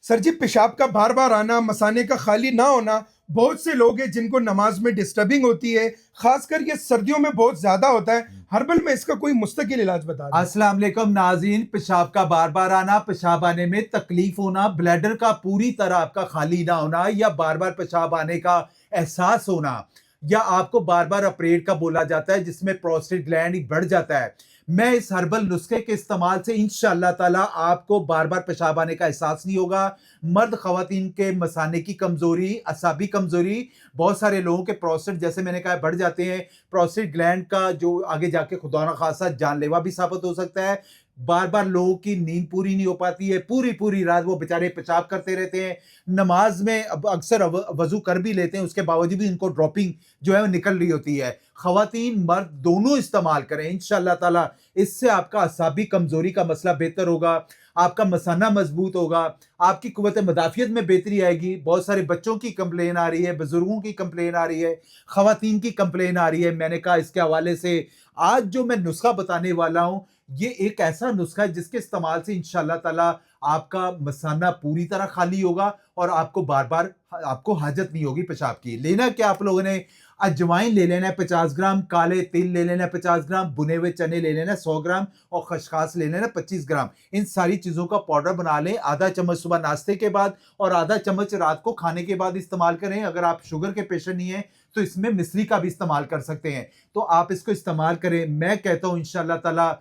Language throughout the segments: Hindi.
सर जी, पेशाब का बार बार आना, मसाने का खाली ना होना, बहुत से लोग हैं जिनको नमाज में डिस्टर्बिंग होती है। खासकर ये सर्दियों में बहुत ज्यादा होता है। हर्बल में इसका कोई मुस्तकिल इलाज बता दें। अस्सलाम वालेकुम नाज़रीन। पेशाब का बार बार आना, पेशाब आने में तकलीफ होना, ब्लैडर का पूरी तरह आपका खाली ना होना, या बार बार पेशाब आने का एहसास होना, या आपको बार बार अपरेट का बोला जाता है जिसमें प्रोस्टेट ग्लैंड बढ़ जाता है, मैं इस हर्बल नुस्खे के इस्तेमाल से इंशाअल्लाह ताला आपको बार बार पेशाब आने का एहसास नहीं होगा। मर्द खवातीन के मसाने की कमजोरी, असाबी कमजोरी, बहुत सारे लोगों के प्रोस्टेट जैसे मैंने कहा बढ़ जाते हैं। प्रोस्टेट ग्लैंड का जो आगे जाके खुदा न खासा जानलेवा भी साबित हो सकता है। बार बार लोगों की नींद पूरी नहीं हो पाती है, पूरी पूरी रात वो बेचारे पेशाब करते रहते हैं। नमाज में अब अक्सर वजू कर भी लेते हैं, उसके बावजूद भी इनको ड्रॉपिंग जो है वो निकल रही होती है। खवातीन मर्द दोनों इस्तेमाल करें, इंशाअल्लाह ताला इससे आपका असाबी कमजोरी का मसला बेहतर होगा, आपका मसाना मजबूत होगा, आपकी कुव्वत मदाफियत में बेहतरी आएगी। बहुत सारे बच्चों की कंप्लेन आ रही है, बुजुर्गों की कंप्लेन आ रही है, खवातीन की कंप्लेन आ रही है। मैंने कहा इसके हवाले से आज जो मैं नुस्खा बताने वाला हूं, ये एक ऐसा नुस्खा है जिसके इस्तेमाल से इंशाअल्लाह ताला आपका मसाना पूरी तरह खाली होगा और आपको बार बार आपको हाजत नहीं होगी पेशाब की। लेना क्या आप लोगों ने, अजवाइन ले लेना है 50 ग्राम, काले तिल ले लेना है 50 ग्राम, भुने हुए चने ले लेना है 100 ग्राम, और खसखस ले लेना 25 ग्राम। इन सारी चीजों का पाउडर बना लें। आधा चम्मच सुबह नाश्ते के बाद और आधा चम्मच रात को खाने के बाद इस्तेमाल करें। अगर आप शुगर के पेशेंट नहीं है तो इसमें मिश्री का भी इस्तेमाल कर सकते हैं। तो आप इसको इस्तेमाल करें। मैं कहता हूं इंशाअल्लाह ताला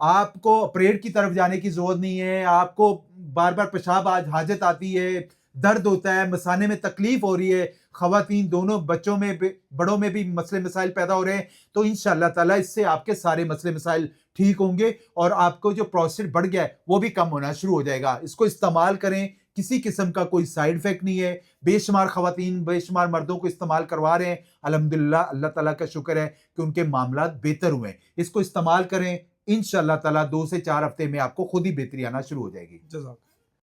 आपको अपरेट की तरफ जाने की जरूरत नहीं है। आपको बार बार पेशाब आज हाजत आती है, दर्द होता है, मसाने में तकलीफ हो रही है, खवातीन दोनों बच्चों में बड़ों में भी मसले मसाइल पैदा हो रहे हैं, तो इंशाअल्लाह ताला इससे आपके सारे मसले मसाइल ठीक होंगे और आपको जो प्रोस्टेट बढ़ गया है वो भी कम होना शुरू हो जाएगा। इसको इस्तेमाल करें, किसी किस्म का कोई साइड इफेक्ट नहीं है। बेशुमार खवातीन, बेशुमार मर्दों को इस्तेमाल करवा रहे हैं। अल्हम्दुलिल्लाह, अल्लाह ताला का शुक्र है कि उनके मामला बेहतर हुए। इसको इस्तेमाल करें, इंशाअल्लाह ताला 2 से 4 हफ्ते में आपको खुद ही बेहतरी आना शुरू हो जाएगी। जज़ाक